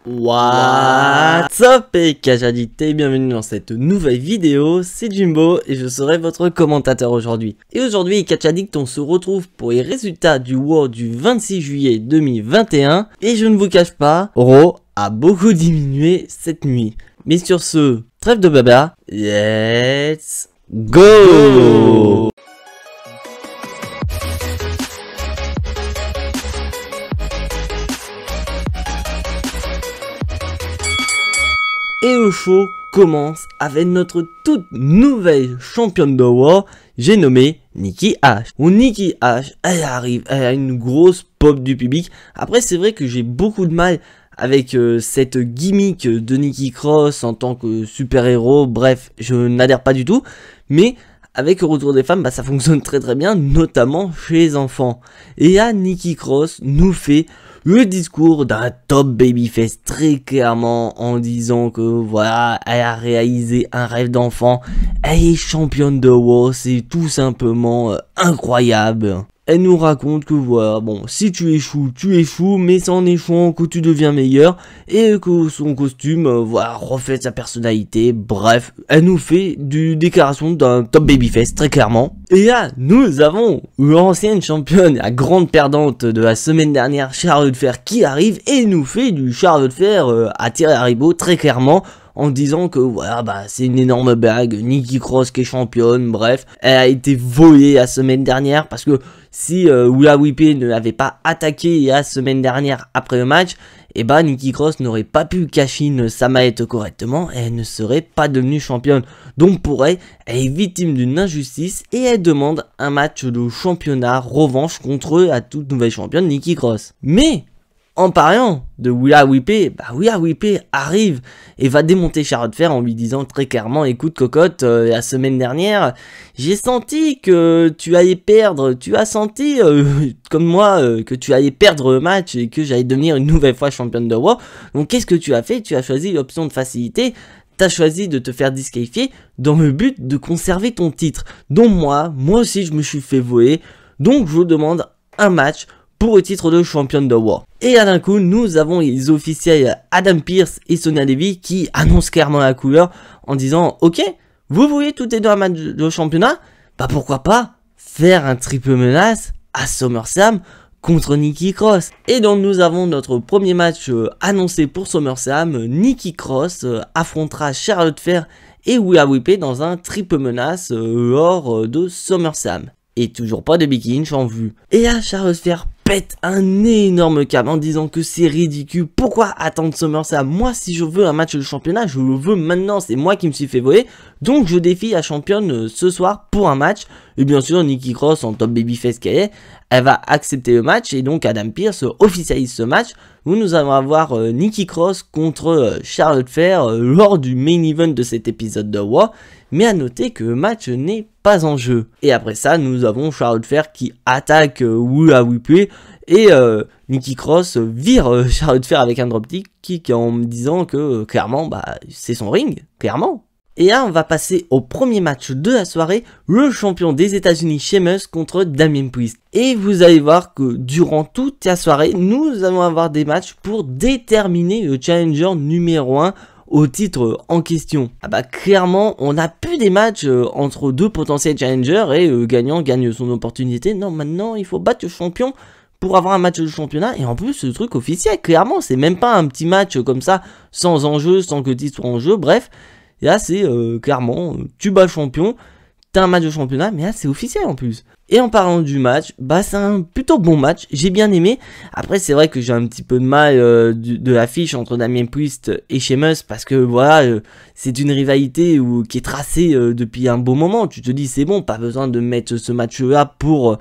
What's up et Kajadité, bienvenue dans cette nouvelle vidéo, c'est Jimbo et je serai votre commentateur aujourd'hui. Et aujourd'hui Kajaddict, on se retrouve pour les résultats du World du 26 juillet 2021 et je ne vous cache pas, Raw a beaucoup diminué cette nuit. Mais sur ce, trêve de blabla, let's go. Et le show commence avec notre toute nouvelle championne de War, j'ai nommé Nikki Ash. Nikki Ash, elle arrive, elle a une grosse pop du public. Après c'est vrai que j'ai beaucoup de mal avec cette gimmick de Nikki Cross en tant que super-héros, bref, je n'adhère pas du tout. Mais avec le retour des femmes, ça fonctionne très bien, notamment chez les enfants. Et là, Nikki Cross nous fait le discours d'un top babyface très clairement en disant que voilà, elle a réalisé un rêve d'enfant, elle est championne de WoW, c'est tout simplement incroyable. Elle nous raconte que voilà, bon, si tu échoues, mais c'est en échouant que tu deviens meilleur, et que son costume, voilà, reflète sa personnalité, bref, elle nous fait des déclarations d'un top babyface, très clairement. Et là, nous avons l'ancienne championne, la grande perdante de la semaine dernière, Charlotte Flair, qui arrive et nous fait du Charlotte Flair à tirer à ribot, très clairement, en disant que voilà, c'est une énorme blague, Nikki Cross qui est championne, bref, elle a été volée la semaine dernière, parce que si Rhea Ripley ne l'avait pas attaqué la semaine dernière après le match, et Nikki Cross n'aurait pas pu cash-in sa mallette correctement et elle ne serait pas devenue championne. Donc pour elle, elle est victime d'une injustice et elle demande un match de championnat revanche contre la toute nouvelle championne Nikki Cross. Mais en parlant de Rhea Ripley, Rhea Ripley arrive et va démonter Charlotte Flair en lui disant très clairement: écoute cocotte, la semaine dernière, j'ai senti que tu allais perdre, tu as senti comme moi que tu allais perdre le match et que j'allais devenir une nouvelle fois championne de Raw. Donc qu'est-ce que tu as fait? Tu as choisi l'option de facilité. T'as choisi de te faire disqualifier dans le but de conserver ton titre. Donc moi aussi je me suis fait voler. Donc je vous demande un match pour le titre de championne de War. Et là d'un coup, nous avons les officiels Adam Pearce et Sonya Deville qui annoncent clairement la couleur en disant: ok, vous voulez toutes les deux un match de championnat? Pourquoi pas faire un triple menace à SummerSlam contre Nikki Cross. Et donc nous avons notre premier match annoncé pour SummerSlam. Nikki Cross affrontera Charlotte Flair et Rhea Ripley dans un triple menace lors de SummerSlam. Et toujours pas de Becky Lynch en vue. Et là, Charlotte Flair pète un énorme câble en disant que c'est ridicule. Pourquoi attendre SummerSlam? Moi, si je veux un match de championnat, je le veux maintenant. C'est moi qui me suis fait voler. Donc, je défie la championne ce soir pour un match. Et bien sûr, Nikki Cross, en top babyface qu'elle est, elle va accepter le match. Et donc, Adam Pearce officialise ce match où nous allons avoir Nikki Cross contre Charlotte Flair lors du main event de cet épisode de Raw. Mais à noter que le match n'est pas en jeu. Et après ça, nous avons Charlotte Flair qui attaque Rhea Ripley et Nikki Cross vire Charlotte Flair avec un dropkick en me disant que clairement, c'est son ring, clairement. Et là, on va passer au premier match de la soirée, le champion des États-Unis Sheamus contre Damien Priest. Et vous allez voir que durant toute la soirée, nous allons avoir des matchs pour déterminer le challenger numéro 1 au titre en question. Clairement, on n'a plus des matchs entre deux potentiels challengers et le gagnant gagne son opportunité. Non, maintenant, il faut battre le champion pour avoir un match de championnat. Et en plus, ce truc officiel, clairement, c'est même pas un petit match comme ça, sans enjeu, sans que le titre soit en jeu, bref. Et là, c'est clairement, tu bats le champion, t'as un match de championnat, mais là, c'est officiel en plus. Et en parlant du match, c'est un plutôt bon match, j'ai bien aimé. Après, c'est vrai que j'ai un petit peu de mal de l'affiche entre Damien Priest et Sheamus, parce que voilà, c'est une rivalité qui est tracée depuis un beau moment. Tu te dis, c'est bon, pas besoin de mettre ce match-là pour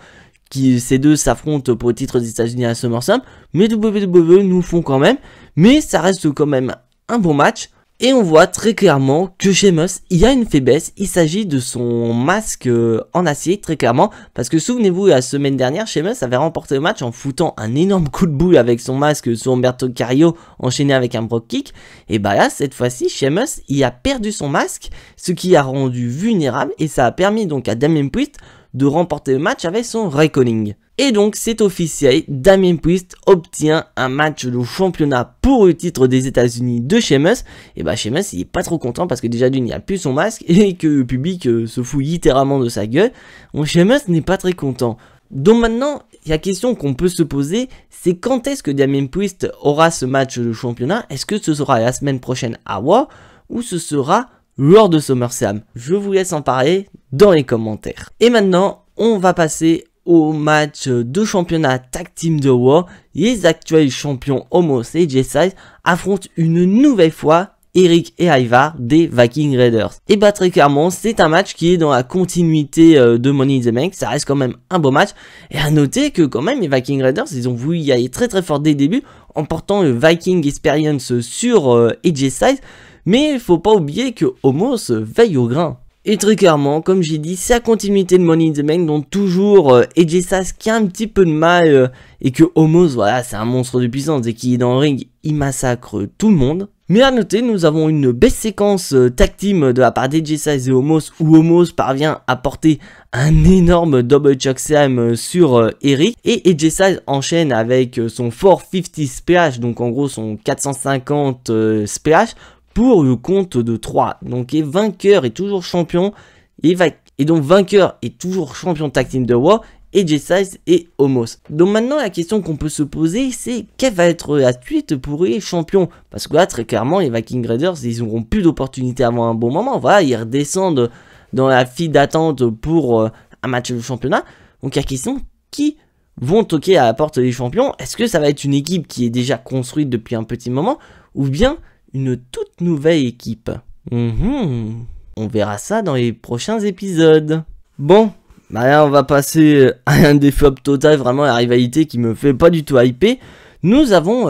ces deux s'affrontent pour le titre des États-Unis à SummerSlam, mais WWE nous font quand même. Mais ça reste quand même un bon match. Et on voit très clairement que Sheamus, il y a une faiblesse, il s'agit de son masque en acier, très clairement, parce que souvenez-vous, la semaine dernière, Sheamus avait remporté le match en foutant un énorme coup de boule avec son masque sur Humberto Carrillo, enchaîné avec un Brogue Kick, et là, cette fois-ci, Sheamus, il a perdu son masque, ce qui a rendu vulnérable, et ça a permis donc à Damien Priest de remporter le match avec son Reckoning. Et donc c'est officiel, Damien Priest obtient un match de championnat pour le titre des États-Unis de Sheamus. Et bah Sheamus il est pas trop content parce que déjà d'une il a plus son masque et que le public se fout littéralement de sa gueule. Donc Sheamus n'est pas très content. Donc maintenant la question qu'on peut se poser, c'est quand est-ce que Damien Priest aura ce match de championnat? Est-ce que ce sera la semaine prochaine à Raw ou ce sera lors de SummerSlam? Je vous laisse en parler dans les commentaires. Et maintenant on va passer au match de championnat Tag Team de Raw. Les actuels champions Omos et AJ Styles affrontent une nouvelle fois Eric et Ivar des Viking Raiders. Et bah très clairement c'est un match qui est dans la continuité de Money in the Bank. Ça reste quand même un beau match. Et à noter que quand même les Viking Raiders ils ont voulu y aller très très fort dès le début en portant le Viking Experience sur AJ Styles. Mais il faut pas oublier que Omos veille au grain. Et très clairement, comme j'ai dit, c'est la continuité de Money in the Bank, donc toujours AJ Styles qui a un petit peu de mal et que Omos, voilà, c'est un monstre de puissance et qui est dans le ring, il massacre tout le monde. Mais à noter, nous avons une belle séquence tag team de la part d'AJ Styles et Omos où Omos parvient à porter un énorme double chokeslam sur Eric et AJ Styles enchaîne avec son 450 splash, donc en gros son 450 splash. Pour le compte de 3. Donc et vainqueur est toujours champion. Et donc vainqueur est toujours champion tag team de Raw. AJ Styles et Omos. Donc maintenant la question qu'on peut se poser c'est quelle va être la suite pour les champions? Parce que là très clairement les Viking Raiders ils n'auront plus d'opportunité avant un bon moment. Voilà, ils redescendent dans la file d'attente pour un match de championnat. Donc la question, qui vont toquer à la porte des champions? Est-ce que ça va être une équipe qui est déjà construite depuis un petit moment? Ou bien une toute nouvelle équipe? On verra ça dans les prochains épisodes. Bon, bah là on va passer à un des flops total, vraiment la rivalité qui me fait pas du tout hyper. Nous avons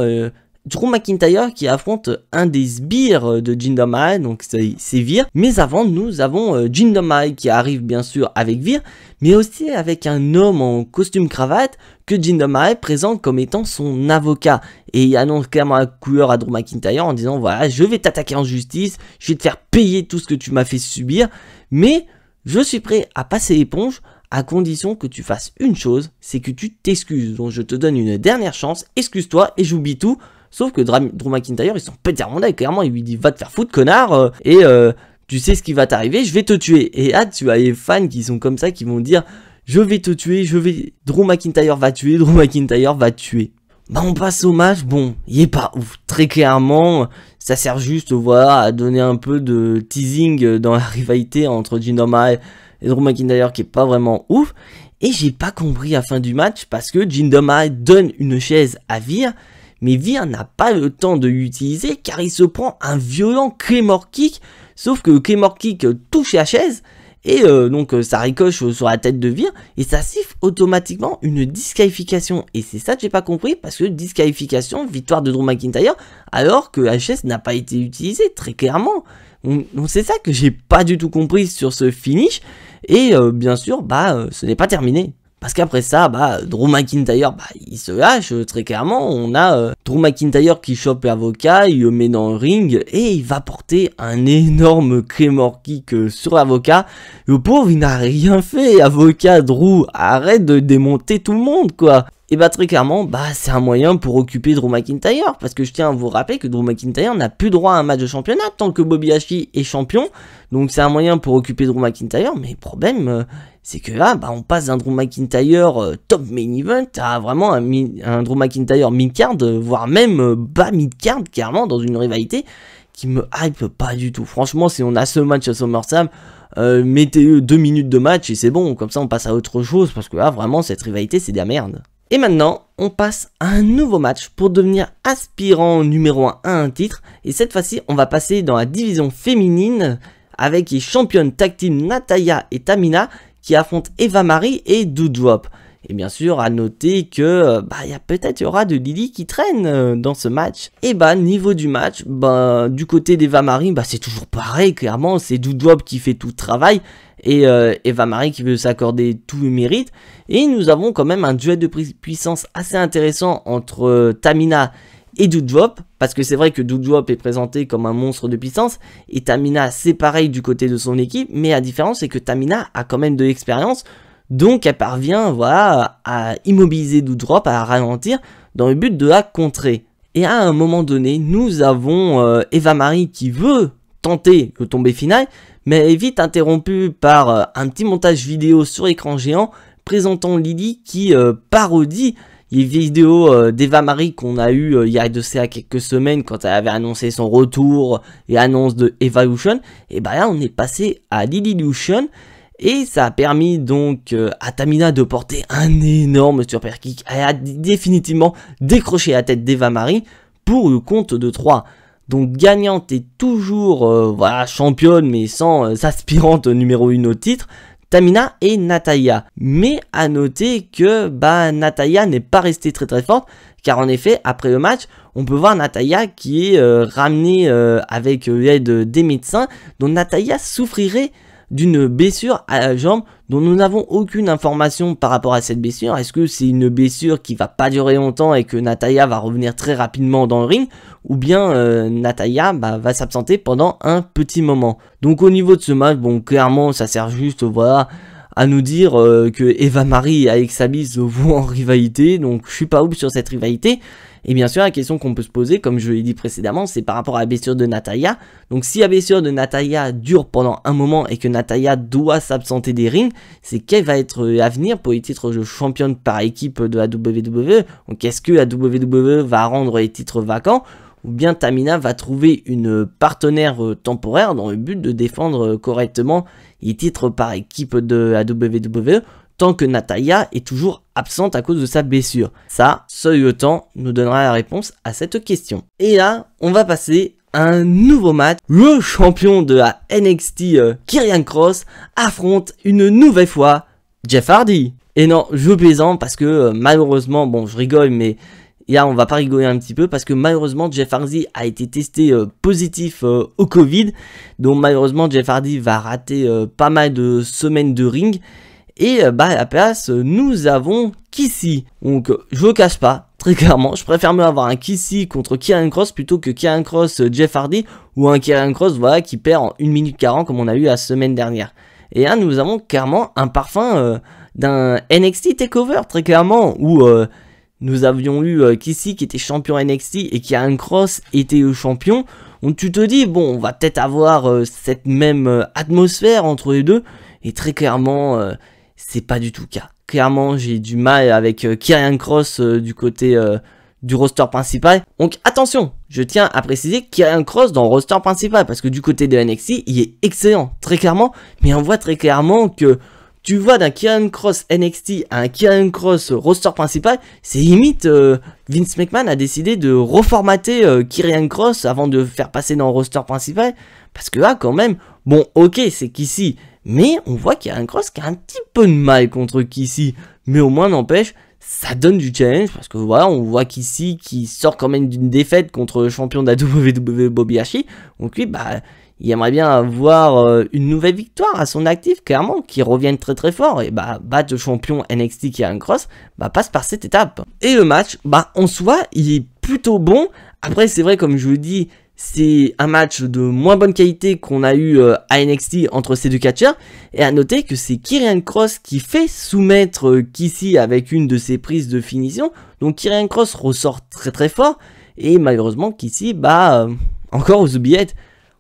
Drew McIntyre qui affronte un des sbires de Jinder Mahal, donc c'est Veer. Mais avant nous avons Jinder Mahal qui arrive bien sûr avec Veer, mais aussi avec un homme en costume cravate que Jinder Mahal présente comme étant son avocat. Et il annonce clairement la couleur à Drew McIntyre en disant voilà, je vais t'attaquer en justice, je vais te faire payer tout ce que tu m'as fait subir, mais je suis prêt à passer l'éponge à condition que tu fasses une chose, c'est que tu t'excuses. Donc je te donne une dernière chance, excuse-toi et j'oublie tout. Sauf que Drew McIntyre, ils sont pétés rondins, clairement, il lui dit va te faire foutre connard, tu sais ce qui va t'arriver, je vais te tuer. Et là tu as les fans qui sont comme ça, qui vont dire je vais te tuer, Drew McIntyre va tuer, Drew McIntyre va tuer. Bah on passe au match, bon, il est pas ouf, très clairement, ça sert juste, voilà, à donner un peu de teasing dans la rivalité entre Jinder Mahal et Drew McIntyre qui est pas vraiment ouf. Et j'ai pas compris la fin du match parce que Jinder Mahal donne une chaise à Veer, mais Veer n'a pas le temps de l'utiliser car il se prend un violent Claymore Kick, sauf que le Claymore Kick touche la chaise et donc ça ricoche sur la tête de Veer et ça siffle automatiquement une disqualification. Et c'est ça que j'ai pas compris parce que disqualification, victoire de Drew McIntyre alors que la chaise n'a pas été utilisée très clairement. Donc c'est ça que j'ai pas du tout compris sur ce finish et bien sûr bah ce n'est pas terminé. Parce qu'après ça, bah, Drew McIntyre, bah, il se lâche, très clairement. On a Drew McIntyre qui chope l'avocat, il le met dans le ring, et il va porter un énorme Claymore Kick sur l'avocat. Le pauvre, il n'a rien fait, avocat Drew, arrête de démonter tout le monde, quoi. Et bah très clairement, bah c'est un moyen pour occuper Drew McIntyre, parce que je tiens à vous rappeler que Drew McIntyre n'a plus droit à un match de championnat tant que Bobby Lashley est champion, donc c'est un moyen pour occuper Drew McIntyre, mais le problème c'est que là, bah on passe d'un Drew McIntyre top main event à vraiment un Drew McIntyre mid-card, voire même bas mid-card, clairement dans une rivalité qui me hype pas du tout. Franchement, si on a ce match à SummerSlam, mettez 2 minutes de match et c'est bon, comme ça on passe à autre chose, parce que là vraiment cette rivalité c'est de la merde. Et maintenant, on passe à un nouveau match pour devenir aspirant numéro 1 à un titre. Et cette fois-ci, on va passer dans la division féminine avec les championnes tag team Natalya et Tamina qui affrontent Eva Marie et Doudrop. Et bien sûr, à noter que il y aura de Lily qui traîne dans ce match. Et bah niveau du match, du côté d'Eva Marie, c'est toujours pareil, clairement, c'est Doudrop qui fait tout le travail. Et Eva Marie qui veut s'accorder tout le mérite. Et nous avons quand même un duel de puissance assez intéressant entre Tamina et Doudrop, parce que c'est vrai que Doudrop est présenté comme un monstre de puissance, et Tamina c'est pareil du côté de son équipe, mais la différence c'est que Tamina a quand même de l'expérience, Donc elle parvient voilà, à immobiliser Doudrop, à ralentir dans le but de la contrer. Et à un moment donné, nous avons Eva Marie qui veut tenter le tombé final, mais elle est vite interrompue par un petit montage vidéo sur écran géant présentant Lily qui parodie les vidéos d'Eva Marie qu'on a eu il y a de ça quelques semaines quand elle avait annoncé son retour et annonce de Evolution. Et bah là on est passé à Lilylution et ça a permis donc à Tamina de porter un énorme super kick. Elle a définitivement décroché la tête d'Eva Marie pour le compte de 3. Donc gagnante et toujours voilà, championne mais sans aspirante numéro 1 au titre, Tamina et Natalya. Mais à noter que Natalya n'est pas restée très forte, car en effet après le match on peut voir Natalya qui est ramenée avec l'aide des médecins. Donc Natalya souffrirait d'une blessure à la jambe dont nous n'avons aucune information par rapport à cette blessure. Est-ce que c'est une blessure qui va pas durer longtemps et que Natalya va revenir très rapidement dans le ring, ou bien Natalya va s'absenter pendant un petit moment. Donc au niveau de ce match, bon clairement ça sert juste voilà à nous dire que Eva Marie et Alexa Bliss vont en rivalité, donc je suis pas ouf sur cette rivalité. Et bien sûr la question qu'on peut se poser, comme je l'ai dit précédemment, c'est par rapport à la blessure de Natalya. Donc si la blessure de Natalya dure pendant un moment et que Natalya doit s'absenter des rings, c'est quel va être l'avenir pour les titres de championne par équipe de la WWE. Donc est-ce que la WWE va rendre les titres vacants, ou bien Tamina va trouver une partenaire temporaire dans le but de défendre correctement les titres par équipe de la WWE, tant que Natalya est toujours absente à cause de sa blessure. Ça, seul le temps nous donnera la réponse à cette question. Et là, on va passer à un nouveau match. Le champion de la NXT, Karrion Kross, affronte une nouvelle fois Jeff Hardy. Et non, je plaisante parce que malheureusement, bon je rigole mais là on va pas rigoler un petit peu parce que malheureusement Jeff Hardy a été testé positif au Covid. Donc malheureusement Jeff Hardy va rater pas mal de semaines de ring. Et à la place, nous avons Kissy. Donc, je le cache pas, très clairement, je préfère mieux avoir un Kissy contre Karrion Kross plutôt que Karrion Kross Jeff Hardy ou un Karrion Kross voilà, qui perd en 1 minute 40 comme on a eu la semaine dernière. Et là, nous avons clairement un parfum d'un NXT Takeover, très clairement, où nous avions eu Kissy qui était champion NXT et Karrion Kross était le champion. Donc, tu te dis, bon, on va peut-être avoir cette même atmosphère entre les deux. Et très clairement, c'est pas du tout le cas. Clairement, j'ai du mal avec Karrion Kross du côté du roster principal. Donc attention, je tiens à préciser Karrion Kross dans le roster principal, parce que du côté de NXT, il est excellent, très clairement. Mais on voit très clairement que tu vois d'un Karrion Kross NXT à un Karrion Kross roster principal, c'est limite Vince McMahon a décidé de reformater Karrion Kross avant de faire passer dans le roster principal. Parce que là, quand même, bon, ok, c'est qu'ici. Mais on voit qu'il y a un Kross qui a un petit peu de mal contre Kissy. Mais au moins n'empêche, ça donne du challenge. Parce que voilà, on voit Kissy qui sort quand même d'une défaite contre le champion de la WWE Bobby Lashley. Donc lui, il aimerait bien avoir une nouvelle victoire à son actif, clairement, qui revienne très fort. Et battre le champion NXT qui a un Kross, passe par cette étape. Et le match, en soi, il est plutôt bon. Après, c'est vrai, comme je vous le dis, c'est un match de moins bonne qualité qu'on a eu à NXT entre ces deux catcheurs. Et à noter que c'est Karrion Kross qui fait soumettre Kissy avec une de ses prises de finition. Donc Karrion Kross ressort très fort. Et malheureusement Kissy, encore aux oubliettes.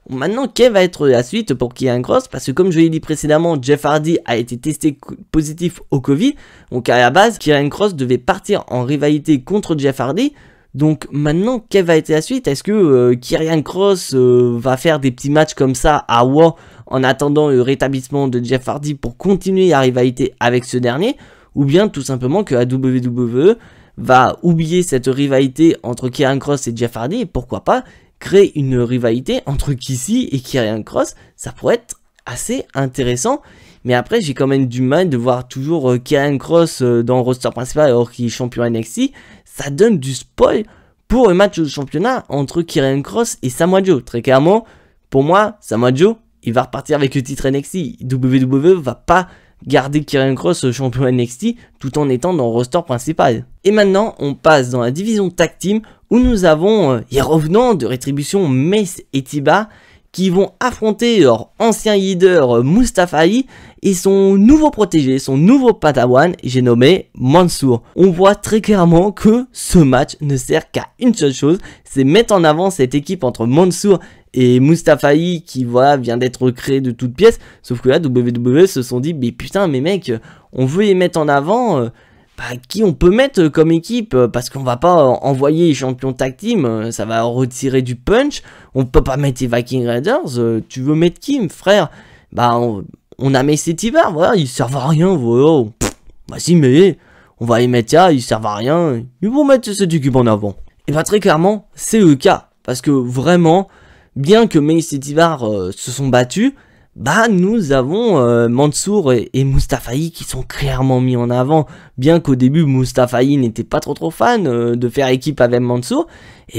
Maintenant, quelle va être la suite pour Karrion Kross? Parce que comme je l'ai dit précédemment, Jeff Hardy a été testé positif au Covid. Donc à la base, Karrion Kross devait partir en rivalité contre Jeff Hardy. Donc maintenant, quelle va être la suite? Est-ce que Karrion Kross va faire des petits matchs comme ça à Raw en attendant le rétablissement de Jeff Hardy pour continuer la rivalité avec ce dernier? Ou bien tout simplement que la WWE va oublier cette rivalité entre Karrion Kross et Jeff Hardy et pourquoi pas créer une rivalité entre Kissy et Karrion Kross? Ça pourrait être assez intéressant. Mais après, j'ai quand même du mal de voir toujours Karrion Kross dans le roster principal alors qu'il est champion NXT. Ça donne du spoil pour le match de championnat entre Karrion Kross et Samoa Joe. Très clairement, pour moi, Samoa Joe, il va repartir avec le titre NXT. WWE va pas garder Karrion Kross champion NXT tout en étant dans le roster principal. Et maintenant, on passe dans la division tag team où nous avons les revenants de Rétribution, Mace et Tiba, qui vont affronter leur ancien leader Mustafa Ali et son nouveau protégé, son nouveau padawan, j'ai nommé Mansour. On voit très clairement que ce match ne sert qu'à une seule chose, c'est mettre en avant cette équipe entre Mansour et Mustafa Ali qui voilà vient d'être créé de toutes pièces. Sauf que là WWE se sont dit mais putain mais mec, on veut les mettre en avant, qui on peut mettre comme équipe, parce qu'on va pas envoyer les champions tag team, ça va retirer du punch. On peut pas mettre les Viking Raiders, tu veux mettre qui frère? On a mis ces Tibar, voilà, ils servent à rien, voilà. Vas-y mais on va les mettre là, ils servent à rien, ils vont mettre cette équipe en avant. Et très clairement c'est le cas, parce que vraiment bien que Mace et Tibar se sont battus, nous avons Mansour et Mustafa Ali qui sont clairement mis en avant. Bien qu'au début Mustafa Ali n'était pas trop fan de faire équipe avec Mansour,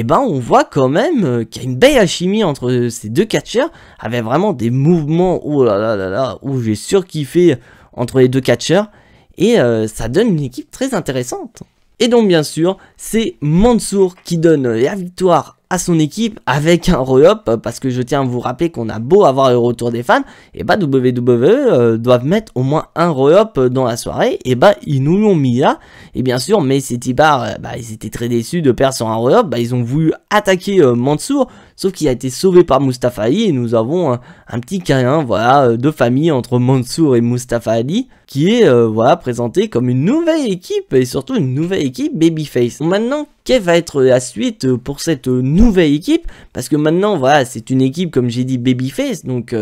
on voit quand même qu'il y a une belle alchimie entre ces deux catcheurs, avec vraiment des mouvements où j'ai surkiffé entre les deux catcheurs, et ça donne une équipe très intéressante. Et donc bien sûr c'est Mansour qui donne la victoire à son équipe avec un roll-up, parce que je tiens à vous rappeler qu'on a beau avoir le retour des fans, WWE doivent mettre au moins un roll-up dans la soirée, ils nous l'ont mis là, et bien sûr Mace et Tibar, ils étaient très déçus de perdre sur un roll-up, ils ont voulu attaquer Mansour, sauf qu'il a été sauvé par Mustafa Ali, et nous avons un petit câlin, de famille entre Mansour et Mustafa Ali, qui est, présenté comme une nouvelle équipe, et surtout une nouvelle équipe Babyface. Maintenant, quelle va être la suite pour cette nouvelle équipe? Parce que maintenant, c'est une équipe, comme j'ai dit, Babyface, donc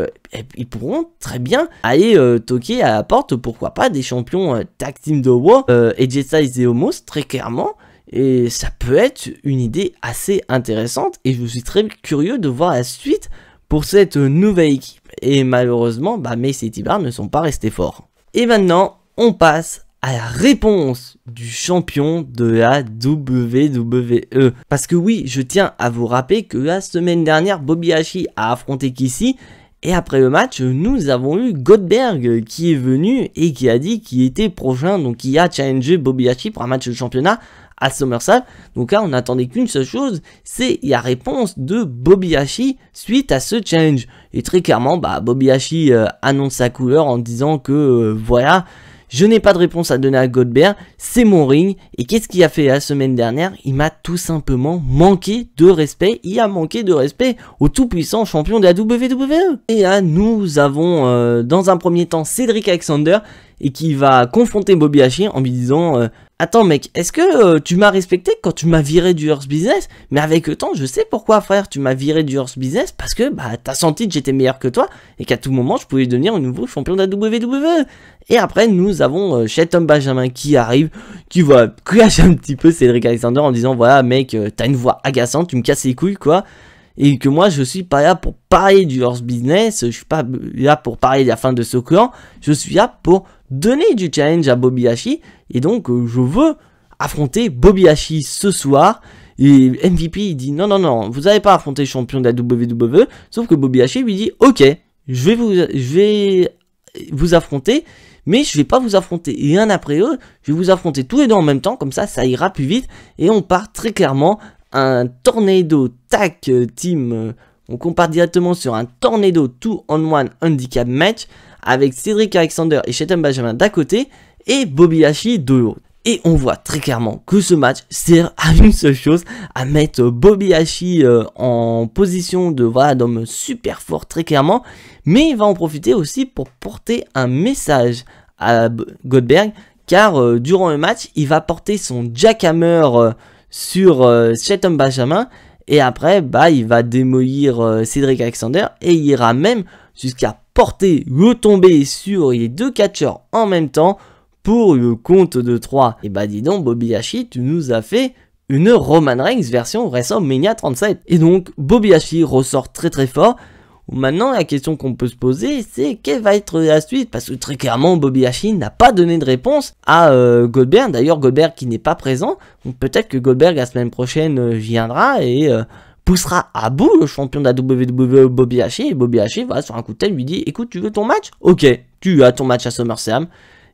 ils pourront très bien aller toquer à la porte, pourquoi pas, des champions Tag Team de War, AJ Styles et Omos, très clairement. Et ça peut être une idée assez intéressante, et je suis très curieux de voir la suite pour cette nouvelle équipe. Et malheureusement, Mace et Tibar ne sont pas restés forts. Et maintenant, on passe à la réponse du champion de la WWE. Parce que oui, je tiens à vous rappeler que la semaine dernière, Bobby Lashley a affronté Kissy. Et après le match, nous avons eu Goldberg qui est venu et qui a dit qu'il était prochain. Donc il a challengé Bobby Lashley pour un match de championnat à SummerSlam. Donc là, on n'attendait qu'une seule chose, c'est la réponse de Bobby Lashley suite à ce challenge. Et très clairement, Bobby Lashley annonce sa couleur en disant que je n'ai pas de réponse à donner à Goldberg, c'est mon ring. Et qu'est-ce qu'il a fait la semaine dernière? Il m'a tout simplement manqué de respect. Il a manqué de respect au tout-puissant champion de la WWE. Et là, nous avons dans un premier temps Cedric Alexander et qui va confronter Bobby Lashley en lui disant attends mec, est-ce que tu m'as respecté quand tu m'as viré du Hurt Business? Mais avec le temps, je sais pourquoi frère, tu m'as viré du Hurt Business, parce que t'as senti que j'étais meilleur que toi et qu'à tout moment je pouvais devenir un nouveau champion de la WWE. Et après nous avons Shelton Benjamin qui arrive, qui va clasher un petit peu Cedric Alexander en disant voilà mec, t'as une voix agaçante, tu me casses les couilles quoi. Et que moi je suis pas là pour parler du Hurt Business, je suis pas là pour parler de la fin de ce clan, je suis là pour donner du challenge à Bobby Lashley. Et donc je veux affronter Bobby Lashley ce soir. Et MVP il dit non, vous n'allez pas affronter le champion de la WWE. Sauf que Bobby Lashley lui dit ok, je vais vous affronter, mais je vais pas vous affronter l'un après eux, je vais vous affronter tous les deux en même temps, comme ça ira plus vite. Et on part très clairement un Tornado Tag Team, on compare directement sur un Tornado 2-on-1 handicap match avec Cedric Alexander et Shelton Benjamin d'un côté et Bobby Lashley de l'autre. Et on voit très clairement que ce match sert à une seule chose, à mettre Bobby Lashley en position de d'homme super fort très clairement, mais il va en profiter aussi pour porter un message à Goldberg, car durant le match il va porter son jackhammer sur Shelton Benjamin, et après il va démolir Cedric Alexander et il ira même jusqu'à porter le tombé sur les deux catcheurs en même temps pour le compte de 3. Et dis donc Bobby Lashley, tu nous as fait une Roman Reigns version WrestleMania 37. Et donc Bobby Lashley ressort très très fort. Maintenant la question qu'on peut se poser c'est quelle va être la suite, parce que très clairement Bobby Lashley n'a pas donné de réponse à Goldberg. D'ailleurs Goldberg qui n'est pas présent, donc peut-être que Goldberg la semaine prochaine viendra et poussera à bout le champion de la WWE Bobby Lashley, et Bobby Lashley sur un coup de tête lui dit écoute, tu veux ton match? Ok, tu as ton match à SummerSlam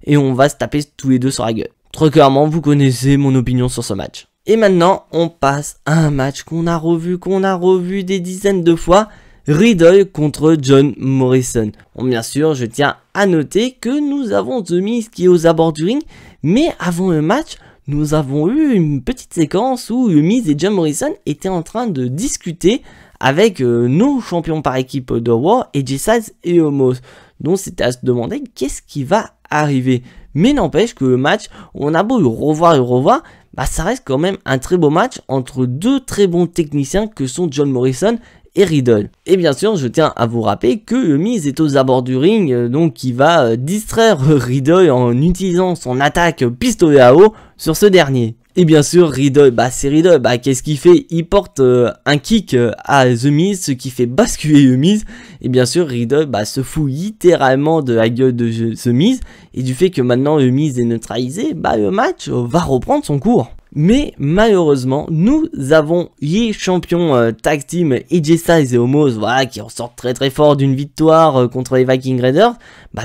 et on va se taper tous les deux sur la gueule. Très clairement vous connaissez mon opinion sur ce match. Et maintenant on passe à un match qu'on a revu des dizaines de fois, Riddle contre John Morrison. Bon, bien sûr, je tiens à noter que nous avons The Miz qui est aux abords du ring, mais avant le match, nous avons eu une petite séquence où The Miz et John Morrison étaient en train de discuter avec nos champions par équipe de Raw, AJ Styles et Omos. Donc c'était à se demander qu'est-ce qui va arriver. Mais n'empêche que le match, on a beau le revoir et revoir, bah ça reste quand même un très beau match entre deux très bons techniciens que sont John Morrison et Riddle. Et bien sûr, je tiens à vous rappeler que le Miz est aux abords du ring, donc il va distraire Riddle en utilisant son attaque pistolet à eau sur ce dernier. Et bien sûr, Riddle, c'est Riddle, qu'est-ce qu'il fait? Il porte un kick à The Miz, ce qui fait basculer The Miz. Et bien sûr, Riddle se fout littéralement de la gueule de The Miz. Et du fait que maintenant The Miz est neutralisé, le match va reprendre son cours. Mais malheureusement, nous avons les champions tag team AJ Styles et Omos, qui ressortent très fort d'une victoire contre les Viking Raiders,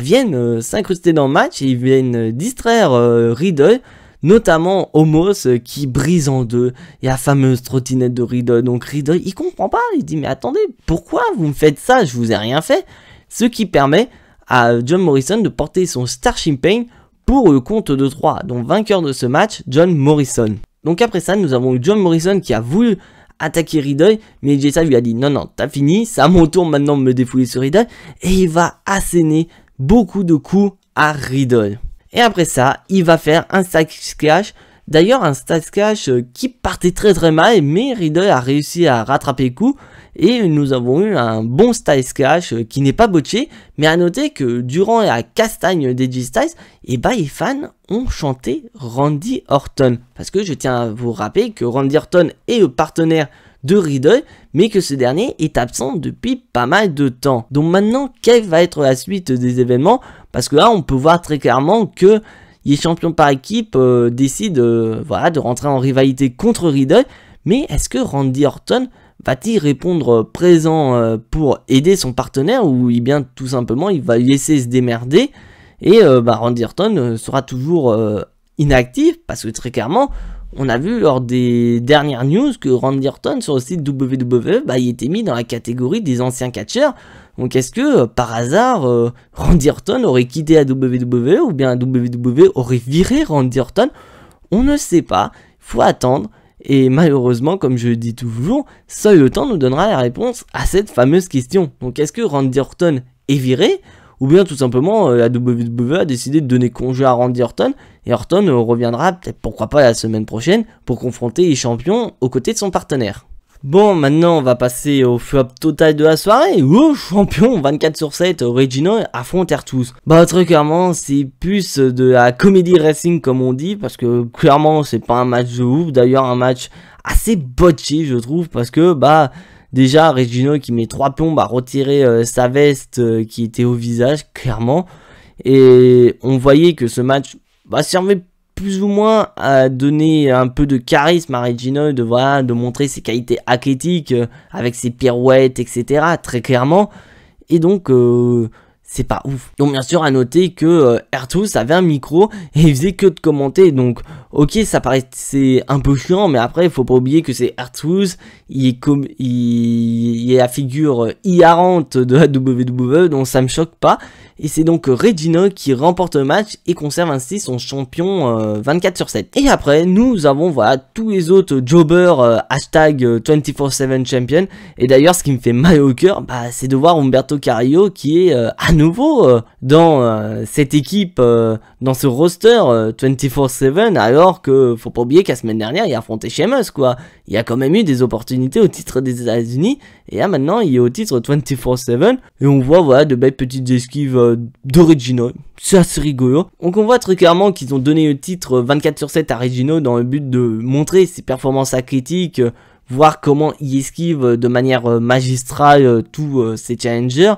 viennent s'incruster dans le match et ils viennent distraire Riddle. Notamment Omos qui brise en deux et la fameuse trottinette de Riddle. Donc Riddle il comprend pas, il dit mais attendez, pourquoi vous me faites ça, je vous ai rien fait. Ce qui permet à John Morrison de porter son Starship Pain pour le compte de 3. Donc vainqueur de ce match, John Morrison. Donc après ça nous avons eu John Morrison qui a voulu attaquer Riddle, mais AJ Styles lui a dit non t'as fini, c'est à mon tour maintenant de me défouler sur Riddle. Et il va asséner beaucoup de coups à Riddle. Et après ça, il va faire un Style Clash. D'ailleurs, un Style Clash qui partait très mal, mais Riddle a réussi à rattraper le coup. Et nous avons eu un bon Style Clash qui n'est pas botché. Mais à noter que durant la castagne d'AJ Styles, les fans ont chanté Randy Orton. Parce que je tiens à vous rappeler que Randy Orton est le partenaire de Riddle, mais que ce dernier est absent depuis pas mal de temps. Donc maintenant, quelle va être la suite des événements? Parce que là, on peut voir très clairement que les champions par équipe décident de rentrer en rivalité contre Riddle. Mais est-ce que Randy Orton va-t-il répondre présent pour aider son partenaire, ou bien tout simplement il va laisser se démerder et Randy Orton sera toujours inactif? Parce que très clairement, on a vu lors des dernières news que Randy Orton sur le site WWE, il était mis dans la catégorie des anciens catcheurs. Donc est-ce que par hasard Randy Orton aurait quitté la WWE, ou bien la WWE aurait viré Randy Orton? On ne sait pas, faut attendre. Et malheureusement, comme je le dis toujours, seul le temps nous donnera la réponse à cette fameuse question. Donc est-ce que Randy Orton est viré, ou bien tout simplement la WWE a décidé de donner congé à Randy Orton, et Orton reviendra peut-être pourquoi pas la semaine prochaine pour confronter les champions aux côtés de son partenaire. Bon, maintenant on va passer au flop total de la soirée. Champion 24/7, Regina affronte R-Truth. Très clairement, c'est plus de la comédie wrestling comme on dit, parce que clairement c'est pas un match de ouf. D'ailleurs un match assez botché je trouve, parce que déjà Regina qui met 3 plombs à retirer sa veste qui était au visage clairement. Et on voyait que ce match servait plus ou moins à donner un peu de charisme à Regina, de montrer ses qualités athlétiques avec ses pirouettes, etc. très clairement. Et donc c'est pas ouf. Donc bien sûr à noter que R-Truth avait un micro et il faisait que de commenter. Donc ok, ça paraissait un peu chiant, mais après il faut pas oublier que c'est R-Truth, il est la figure hilarante de la WWE, donc ça me choque pas. Et c'est donc Regina qui remporte le match et conserve ainsi son champion 24/7. Et après, nous avons tous les autres jobbers hashtag 24/7 champion. Et d'ailleurs, ce qui me fait mal au cœur, c'est de voir Humberto Carrillo qui est à nouveau dans cette équipe, dans ce roster 24/7, alors que faut pas oublier qu'à la semaine dernière, il a affronté Sheamus, quoi. Il y a quand même eu des opportunités au titre des États-Unis, et là maintenant il est au titre 24/7, et on voit de belles petites esquives de Regina, c'est assez rigolo. Donc on voit très clairement qu'ils ont donné le titre 24/7 à Regina dans le but de montrer ses performances athlétiques, voir comment il esquive de manière magistrale tous ses challengers.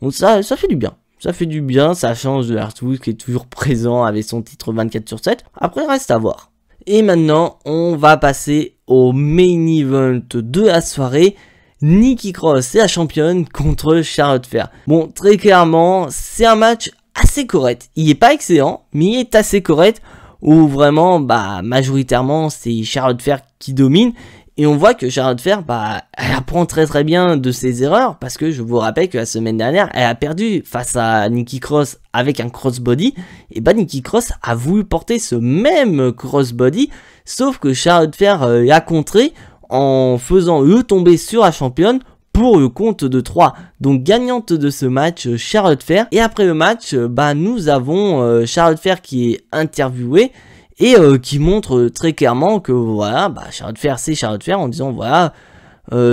Donc ça fait du bien. Ça fait du bien, ça change de R-Truth qui est toujours présent avec son titre 24/7. Après, reste à voir. Et maintenant, on va passer au main event de la soirée. Nikki Cross est la championne contre Charlotte Flair. Bon, très clairement, c'est un match assez correct. Il est pas excellent, mais il est assez correct. Où vraiment, majoritairement, c'est Charlotte Flair qui domine. Et on voit que Charlotte Flair, bah, elle apprend très bien de ses erreurs, parce que je vous rappelle que la semaine dernière, elle a perdu face à Nikki Cross avec un crossbody, et bah Nikki Cross a voulu porter ce même crossbody, sauf que Charlotte Flair a contré en faisant tomber sur la championne pour le compte de 3. Donc gagnante de ce match, Charlotte Flair. Et après le match, bah nous avons Charlotte Flair qui est interviewée, et qui montre très clairement que voilà, bah Charlotte Flair c'est Charlotte Flair, en disant voilà,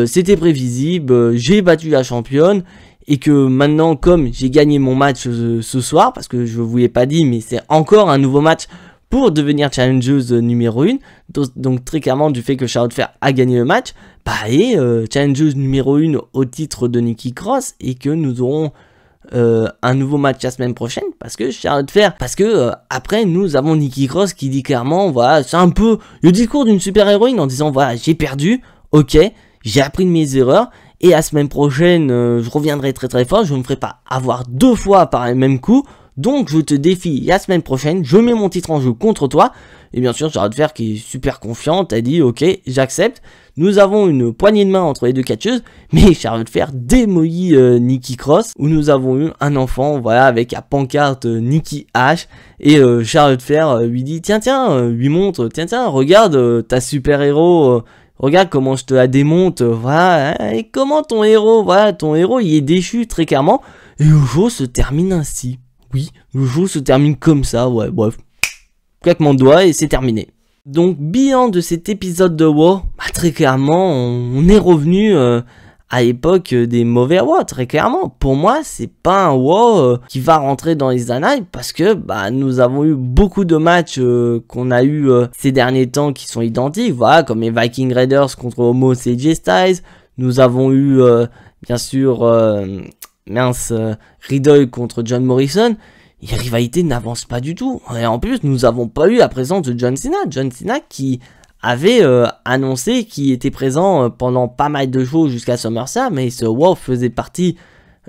c'était prévisible, j'ai battu la championne, et que maintenant comme j'ai gagné mon match ce soir, parce que je vous l'ai pas dit, mais c'est encore un nouveau match pour devenir challengeuse numéro 1, donc très clairement du fait que Charlotte Flair a gagné le match, bah et challengeuse numéro 1 au titre de Nikki Cross, et que nous aurons un nouveau match la semaine prochaine, parce que Charlotte Flair, parce que après nous avons Nikki Cross qui dit clairement, voilà, c'est un peu le discours d'une super héroïne en disant voilà, j'ai perdu, ok, j'ai appris de mes erreurs, et la semaine prochaine je reviendrai très fort, je ne me ferai pas avoir 2 fois par le même coup, donc je te défie la semaine prochaine, je mets mon titre en jeu contre toi. Et bien sûr Charlotte Flair qui est super confiante, elle dit ok, j'accepte. Nous avons une poignée de main entre les deux catcheuses, mais Charlotte Flair démolit Nikki Cross, où nous avons eu un enfant, voilà, avec la pancarte Nikki H, et Charlotte Flair lui dit tiens, lui montre, tiens, regarde ta super héros, regarde comment je te la démonte, voilà, hein, et comment ton héros, voilà, ton héros il est déchu très clairement, et le jeu se termine ainsi. Oui, le jeu se termine comme ça, ouais, bref, claquement de doigts et c'est terminé. Donc bilan de cet épisode de WoW, bah, très clairement on est revenu à l'époque des mauvais WoW, très clairement. Pour moi c'est pas un WoW qui va rentrer dans les annales, parce que bah, nous avons eu beaucoup de matchs qu'on a eu ces derniers temps qui sont identiques, voilà, comme les Viking Raiders contre Omos et AJ Styles. Nous avons eu bien sûr Riddle contre John Morrison. Les rivalités n'avancent pas du tout. Et en plus, nous n'avons pas eu la présence de John Cena. John Cena qui avait annoncé qu'il était présent pendant pas mal de shows jusqu'à SummerSlam. Mais ce WoW faisait partie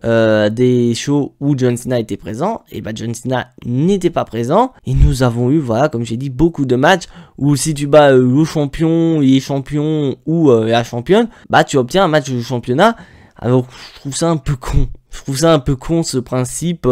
des shows où John Cena était présent. Et bah John Cena n'était pas présent. Et nous avons eu, voilà, comme j'ai dit, beaucoup de matchs où si tu bats le champion, les champions ou la championne, bah tu obtiens un match de championnat. Alors je trouve ça un peu con. Je trouve ça un peu con ce principe.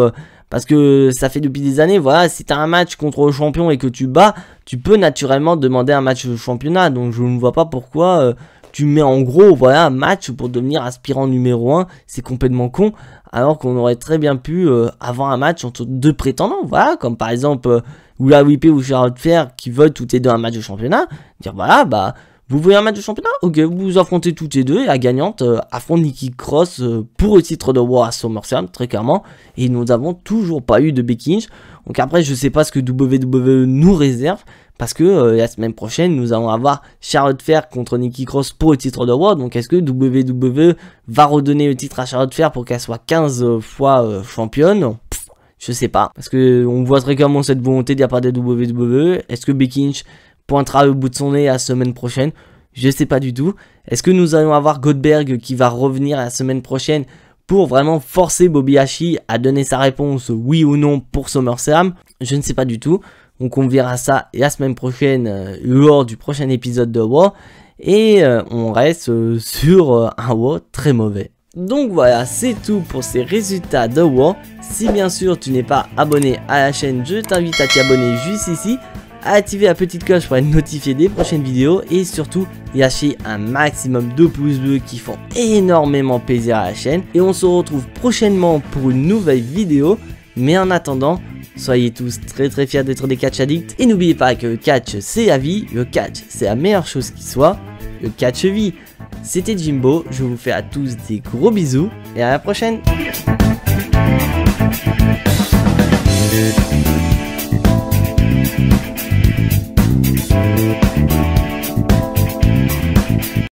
Parce que ça fait depuis des années, voilà, si tu as un match contre le champion et que tu bats, tu peux naturellement demander un match de championnat. Donc je ne vois pas pourquoi tu mets en gros, voilà, un match pour devenir aspirant numéro 1. C'est complètement con. Alors qu'on aurait très bien pu avoir un match entre 2 prétendants, voilà, comme par exemple Ula Whippé ou Charlotte Flair qui veulent toutes les deux un match de championnat. Dire voilà, bah... Vous voulez un match de championnat? Ok, vous vous affrontez toutes les deux, et la gagnante affronte Nikki Cross pour le titre de WoW à SummerSlam, très clairement. Et nous n'avons toujours pas eu de Becky Lynch. Donc après, je sais pas ce que WWE nous réserve, parce que la semaine prochaine, nous allons avoir Charlotte Flair contre Nikki Cross pour le titre de WoW. Donc est-ce que WWE va redonner le titre à Charlotte Flair pour qu'elle soit 15 fois championne? Je sais pas, parce que on voit très clairement cette volonté de la part des WWE. Est-ce que Becky Lynch pointera le bout de son nez la semaine prochaine? Je sais pas du tout. Est-ce que nous allons avoir Goldberg qui va revenir la semaine prochaine pour vraiment forcer Bobby Lashley à donner sa réponse oui ou non pour SummerSlam? Je ne sais pas du tout. Donc on verra ça la semaine prochaine lors du prochain épisode de WoW. Et on reste sur un WoW très mauvais. Donc voilà, c'est tout pour ces résultats de WoW. Si bien sûr tu n'es pas abonné à la chaîne, je t'invite à t'y abonner juste ici, à activer la petite cloche pour être notifié des prochaines vidéos, et surtout lâcher un maximum de pouces bleus qui font énormément plaisir à la chaîne. Et on se retrouve prochainement pour une nouvelle vidéo, mais en attendant, soyez tous très fiers d'être des catch addicts, et n'oubliez pas que le catch c'est la vie, le catch c'est la meilleure chose qui soit, le catch vie. C'était Jimbo, je vous fais à tous des gros bisous et à la prochaine.